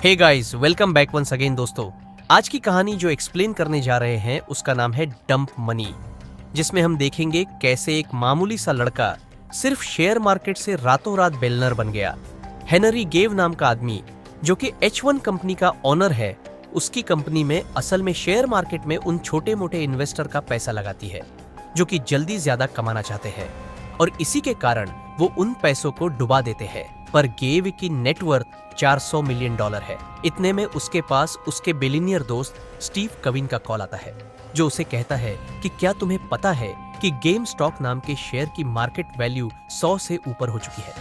हे guys, welcome back once again दोस्तों। आज की कहानी जो एक्सप्लेन करने जा रहे हैं उसका नाम है डंप मनी, जिसमें हम देखेंगे कैसे एक मामूली सा लड़का सिर्फ शेयर मार्केट से रातों रात बेलनर बन गया। हेनरी गेव नाम का आदमी जो कि H1 कंपनी का ओनर है, उसकी कंपनी में असल में शेयर मार्केट में उन छोटे मोटे इन्वेस्टर का पैसा लगाती है जो कि जल्दी ज्यादा कमाना चाहते हैं, और इसी के कारण वो उन पैसों को डुबा देते हैं। पर गेव की नेटवर्थ $400 मिलियन है। इतने में उसके पास उसके बिलियनियर दोस्त स्टीव कविन का कॉल आता है, जो उसे कहता है कि क्या तुम्हें पता है कि गेम स्टॉक नाम के शेयर की मार्केट वैल्यू 100 से ऊपर हो चुकी है।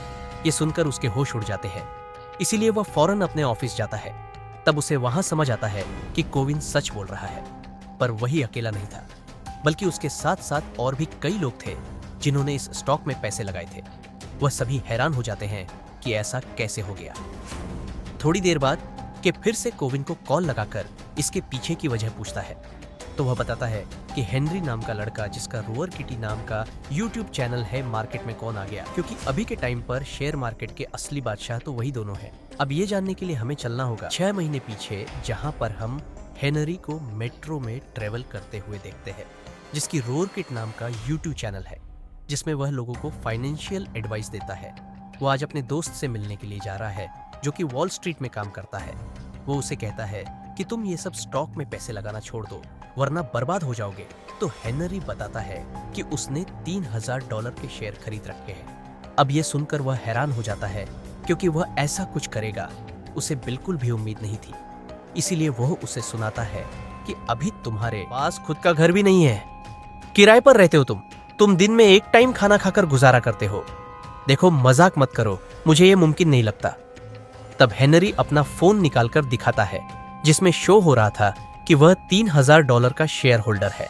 ये सुनकर उसके होश उड़ जाते हैं, इसीलिए वह फौरन अपने ऑफिस जाता है। तब उसे वहां समझ आता है कि कोविन सच बोल रहा है। पर वही अकेला नहीं था, बल्कि उसके साथ साथ और भी कई लोग थे जिन्होंने इस स्टॉक में पैसे लगाए थे। वह सभी हैरान हो जाते हैं कि ऐसा कैसे हो गया। थोड़ी देर बाद कि फिर से कोविन को कॉल लगाकर इसके पीछे की वजह पूछता है, तो वह बताता है कि हेनरी नाम का लड़का जिसका रोअर किटी नाम का यूट्यूब चैनल है, मार्केट में कौन आ गया, क्योंकि अभी के टाइम पर शेयर मार्केट के असली बादशाह तो वही दोनों हैं। अब ये जानने के लिए हमें चलना होगा 6 महीने पीछे, जहां पर हम हेनरी को मेट्रो में ट्रेवल करते हुए देखते हैं, जिसकी रोअर किट नाम का यूट्यूब चैनल है, जिसमें वह लोगों को फाइनेंशियल एडवाइस देता है। वो आज अपने दोस्त से मिलने के लिए जा रहा है जो कि वॉल स्ट्रीट में काम करता है। वो उसे कहता है कि तुम ये सब स्टॉक में पैसे लगाना छोड़ दो, वरना बर्बाद हो जाओगे। तो हेनरी बताता है कि उसने $3000 के शेयर खरीद रखे हैं। अब ये सुनकर वह हैरान हो जाता है, क्योंकि वह ऐसा कुछ करेगा उसे बिल्कुल भी उम्मीद नहीं थी। इसीलिए वह उसे सुनाता है कि अभी तुम्हारे पास खुद का घर भी नहीं है, किराए पर रहते हो तुम दिन में एक टाइम खाना खाकर गुजारा करते हो। देखो, मजाक मत करो, मुझे ये मुमकिन नहीं लगता। तब हेनरी अपना फोन निकालकर दिखाता है, जिसमें शो हो रहा था कि वह $3000 का शेयर होल्डर है,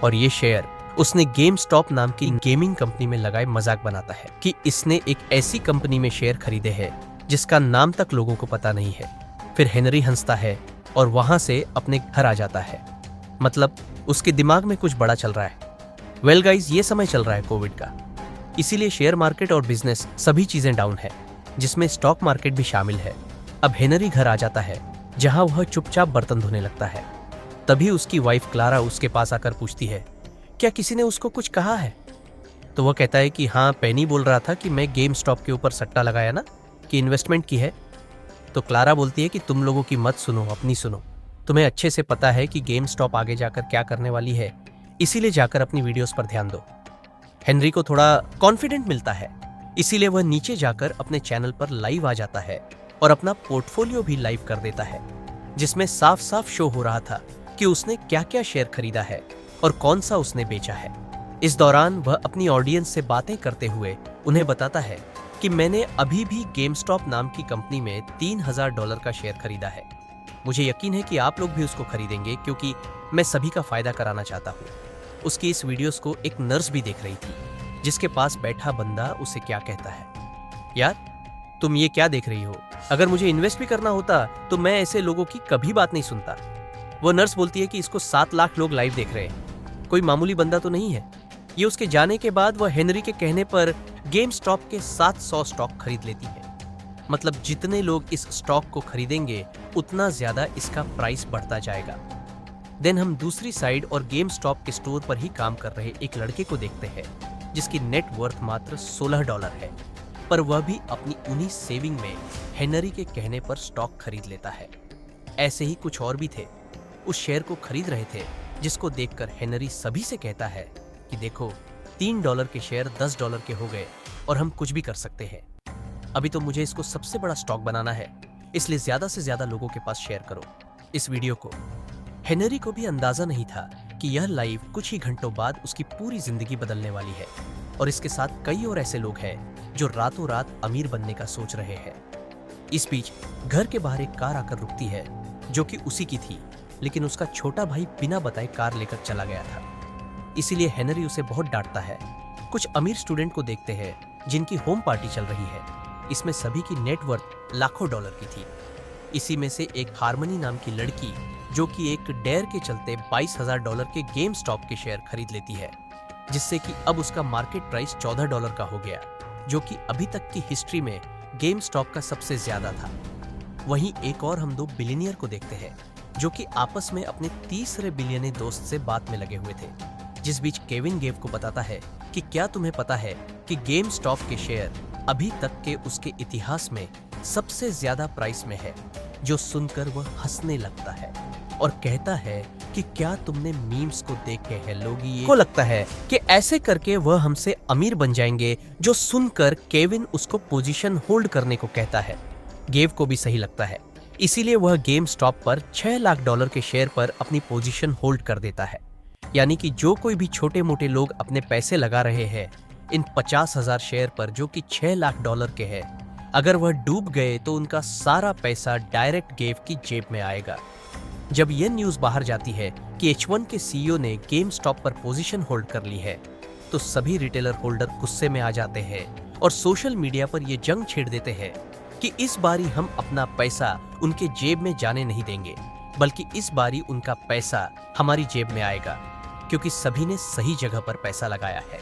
और ये शेयर उसने गेम स्टॉप नाम की गेमिंग कंपनी में लगाए मजाक बनाता है कि इसने एक ऐसी कंपनी में शेयर खरीदे हैं जिसका नाम तक लोगों को पता नहीं है। फिर हेनरी हंसता है और वहां से अपने घर आ जाता है। मतलब उसके दिमाग में कुछ बड़ा चल रहा है। वेल गाइज, ये समय चल रहा है कोविड का, इसीलिए शेयर मार्केट और बिजनेस सभी चीजें डाउन है, जिसमें स्टॉक मार्केट भी शामिल है। अब हेनरी घर आ जाता है, जहां वह चुपचाप बर्तन धोने लगता है। तभी उसकी वाइफ क्लारा उसके पास आकर पूछती है, क्या किसी ने उसको कुछ कहा है? तो वह कहता है कि हाँ, पेनी बोल रहा था कि मैं गेम स्टॉप के ऊपर सट्टा लगाया ना, कि इन्वेस्टमेंट की है। तो क्लारा बोलती है कि तुम लोगों की मत सुनो, अपनी सुनो। तुम्हें अच्छे से पता है कि गेम स्टॉप आगे जाकर क्या करने वाली है, इसीलिए जाकर अपनी वीडियोस पर ध्यान दो। हेनरी को थोड़ा कॉन्फिडेंट मिलता है, इसीलिए वह नीचे जाकर अपने चैनल पर लाइव आ जाता है और अपना पोर्टफोलियो भी लाइव कर देता है, जिसमें साफ साफ शो हो रहा था कि उसने क्या क्या शेयर खरीदा है और कौन सा उसने बेचा है। इस दौरान वह अपनी ऑडियंस से बातें करते हुए उन्हें बताता है कि मैंने अभी भी गेम स्टॉप नाम की कंपनी में $3000 का शेयर खरीदा है। मुझे यकीन है कि आप लोग भी उसको खरीदेंगे, क्योंकि मैं सभी का फायदा कराना चाहता हूँ। उसकी इस वीडियोस को एक नर्स भी देख रही थी, जिसके पास बैठा बंदा उसे क्या कहता है, यार तुम ये क्या देख रही हो? अगर मुझे इन्वेस्ट भी करना होता तो मैं ऐसे लोगों की कभी बात नहीं सुनता। वो नर्स बोलती है कि इसको 7 लाख लोग लाइव देख रहे हैं, कोई मामूली बंदा तो नहीं है। ये उसके जाने के बाद वह हेनरी के कहने पर गेम स्टॉप के 700 स्टॉक खरीद लेती है। मतलब जितने लोग इस स्टॉक को खरीदेंगे उतना ज्यादा इसका प्राइस बढ़ता जाएगा। देन हम दूसरी साइड और गेम स्टॉप के स्टोर पर ही काम कर रहे एक लड़के को देखते हैं, जिसकी नेट वर्थ मात्र $16 है, पर वह भी अपनी उन्हीं सेविंग में हेनरी के कहने पर स्टॉक खरीद लेता है। ऐसे ही कुछ और भी थे, उस शेयर को खरीद रहे थे, जिसको देखकर हेनरी सभी से कहता है कि देखो, $3 के शेयर $10 के हो गए और हम कुछ भी कर सकते हैं। अभी तो मुझे इसको सबसे बड़ा स्टॉक बनाना है, इसलिए ज्यादा से ज्यादा लोगों के पास शेयर करो इस वीडियो को। हेनरी को भी अंदाजा नहीं था कि यह लाइव कुछ ही घंटों बाद उसकी पूरी जिंदगी बदलने वाली है, और इसके साथ कई और ऐसे लोग हैं जो रातों रात अमीर बनने का सोच रहे हैं। इस बीच घर के बाहर एक कार आकर रुकती है, जो कि उसी की थी, लेकिन उसका छोटा भाई बिना बताए कार लेकर चला गया था। इसीलिए हेनरी उसे बहुत डांटता है। कुछ अमीर स्टूडेंट को देखते हैं जिनकी होम पार्टी चल रही है। इसमें सभी की नेटवर्थ लाखों डॉलर की थी। इसी में से एक हार्मनी नाम की लड़की, जो कि एक डेयर के चलते $22,000 के गेम स्टॉप के शेयर खरीद लेती है, जिससे कि अब उसका मार्केट प्राइस $14 का हो गया, जो कि अभी तक की हिस्ट्री में गेम स्टॉप का सबसे ज्यादा था। वहीं एक और हम दो बिलियनियर को देखते हैं जो कि आपस में अपने तीसरे बिलियनियर दोस्त से बात में लगे हुए थे, जिस बीच केविन गेव को बताता है कि क्या तुम्हें पता है कि गेम स्टॉप के शेयर अभी तक के उसके इतिहास में सबसे ज्यादा प्राइस में है। जो सुनकर वह हंसने लगता है और कहता है कि क्या तुमने मीम्स को देखे हैं लोग, ये को लगता है कि ऐसे करके वह हमसे अमीर बन जाएंगे। जो सुनकर केविन उसको पोजीशन होल्ड करने को कहता है। गेव को भी सही लगता है, इसीलिए वह गेम स्टॉप पर $6 लाख के शेयर पर अपनी पोजीशन होल्ड कर देता है। यानी कि जो कोई भी छोटे मोटे लोग अपने पैसे लगा रहे हैं इन 50,000 शेयर पर जो कि $6 लाख के है, अगर वह डूब गए तो उनका सारा पैसा डायरेक्ट गेव की जेब में आएगा। जब यह न्यूज बाहर जाती है कि H1 के सीईओ ने गेम स्टॉप पर पोजीशन होल्ड कर ली है, तो सभी रिटेलर होल्डर गुस्से में आ जाते हैं और सोशल मीडिया पर यह जंग छेड़ देते हैं कि इस बारी हम अपना पैसा उनके जेब में जाने नहीं देंगे, बल्कि इस बारी उनका पैसा हमारी जेब में आएगा, क्योंकि सभी ने सही जगह पर पैसा लगाया है।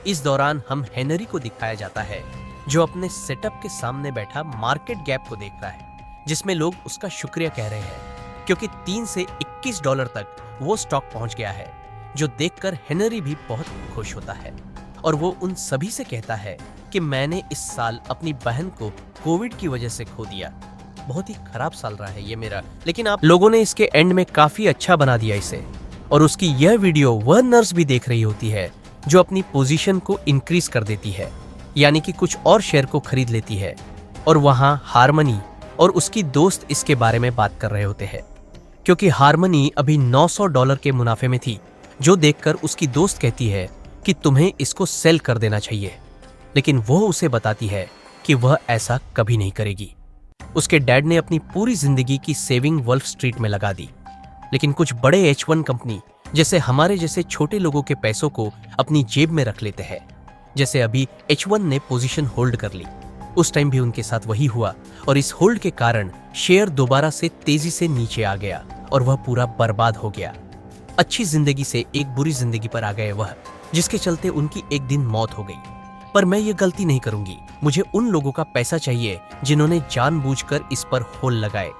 इस दौरान हम हेनरी को दिखाया जाता है जो अपने सेटअप के सामने बैठा मार्केट गैप को देख रहा है, जिसमें लोग उसका शुक्रिया कह रहे हैं क्योंकि $3 से $21 तक वो स्टॉक पहुंच गया है, जो देखकर हेनरी भी बहुत खुश होता है और वो उन सभी से कहता है कि मैंने इस साल अपनी बहन को कोविड की वजह से खो दिया। बहुत ही खराब साल रहा है ये मेरा, लेकिन आप लोगों ने इसके एंड में काफी अच्छा बना दिया इसे। और उसकी यह वीडियो वह नर्स भी देख रही होती है जो अपनी पोजीशन को इंक्रीज कर देती है, यानी कि कुछ और शेयर को खरीद लेती है। और वहां हारमनी और उसकी दोस्त इसके बारे में बात कर रहे होते हैं, क्योंकि हारमनी अभी $900 के मुनाफे में थी, जो देखकर उसकी दोस्त कहती है कि तुम्हें इसको सेल कर देना चाहिए, लेकिन वो उसे बताती है कि वह ऐसा कभी नहीं करेगी। उसके डैड ने अपनी पूरी जिंदगी की सेविंग वॉल्फ स्ट्रीट में लगा दी, लेकिन कुछ बड़े H1 कंपनी जैसे हमारे जैसे छोटे लोगों के पैसों को अपनी जेब में रख लेते हैं। जैसे अभी H1 ने पोजीशन होल्ड कर ली, उस टाइम भी उनके साथ वही हुआ और इस होल्ड के कारण शेयर दोबारा से तेजी से नीचे आ गया और वह पूरा बर्बाद हो गया। अच्छी जिंदगी से एक बुरी जिंदगी पर आ गए वह, जिसके चलते उनकी एक दिन मौत हो गई। पर मैं ये गलती नहीं करूंगी, मुझे उन लोगों का पैसा चाहिए जिन्होंने जानबूझकर इस पर होल लगाए।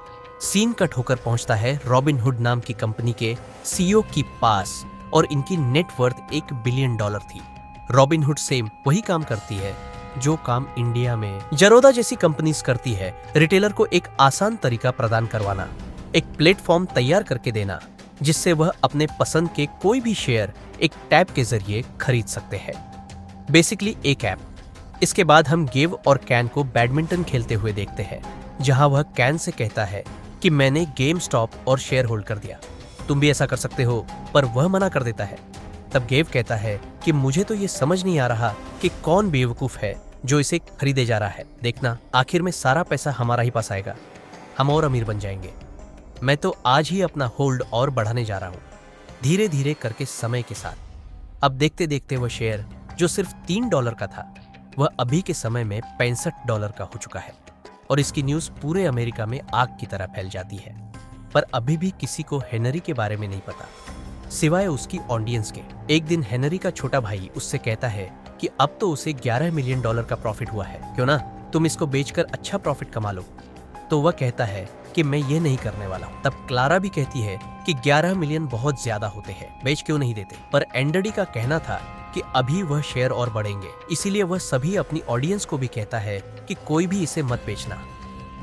सीन कट होकर पहुंचता है रॉबिनहुड नाम की कंपनी के सीईओ के पास और इनकी नेटवर्थ $1 बिलियन थी। रॉबिनहुड सेम वही काम करती है जो काम इंडिया में जरोदा जैसी कंपनीज करती है, रिटेलर को एक आसान तरीका प्रदान करवाना, एक प्लेटफॉर्म तैयार करके देना जिससे वह अपने पसंद के कोई भी शेयर एक टैब के जरिए खरीद सकते हैं। बेसिकली एक ऐप। इसके बाद हम गेव और कैन को बैडमिंटन खेलते हुए देखते हैं, जहां वह कैन से कहता है कि मैंने गेम स्टॉप और शेयर होल्ड कर दिया, तुम भी ऐसा कर सकते हो, पर वह मना कर देता है। तब गेव कहता है कि मुझे तो ये समझ नहीं आ रहा कि कौन बेवकूफ है जो इसे खरीदे जा रहा है। देखना, आखिर में सारा पैसा हमारा ही पास आएगा, हम और अमीर बन जाएंगे। मैं तो आज ही अपना होल्ड और बढ़ाने जा रहा हूँ, धीरे धीरे करके समय के साथ। अब देखते देखते वह शेयर जो सिर्फ $3 का था, वह अभी के समय में $65 का हो चुका है और इसकी न्यूज पूरे अमेरिका में आग की तरह फैल जाती है। पर अभी भी किसी को हेनरी के बारे में नहीं पता, सिवाय उसकी ऑडियंस के। एक दिन हेनरी का छोटा भाई उससे कहता है कि अब तो उसे $11 मिलियन का प्रॉफिट हुआ है, क्यों ना तुम इसको बेचकर अच्छा प्रॉफिट कमा लो। तो वह कहता है कि मैं ये नहीं करने वाला हूँ। तब क्लारा भी कहती है कि 11 मिलियन बहुत ज्यादा होते हैं, बेच क्यों नहीं देते। पर एंडरडी का कहना था कि अभी वह शेयर और बढ़ेंगे, इसीलिए वह सभी अपनी ऑडियंस को भी कहता है कि कोई भी इसे मत बेचना।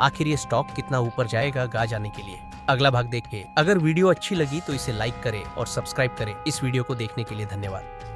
आखिर ये स्टॉक कितना ऊपर जाएगा गा जाने के लिए। अगला भाग देखिए। अगर वीडियो अच्छी लगी तो इसे लाइक करें और सब्सक्राइब करें। इस वीडियो को देखने के लिए धन्यवाद।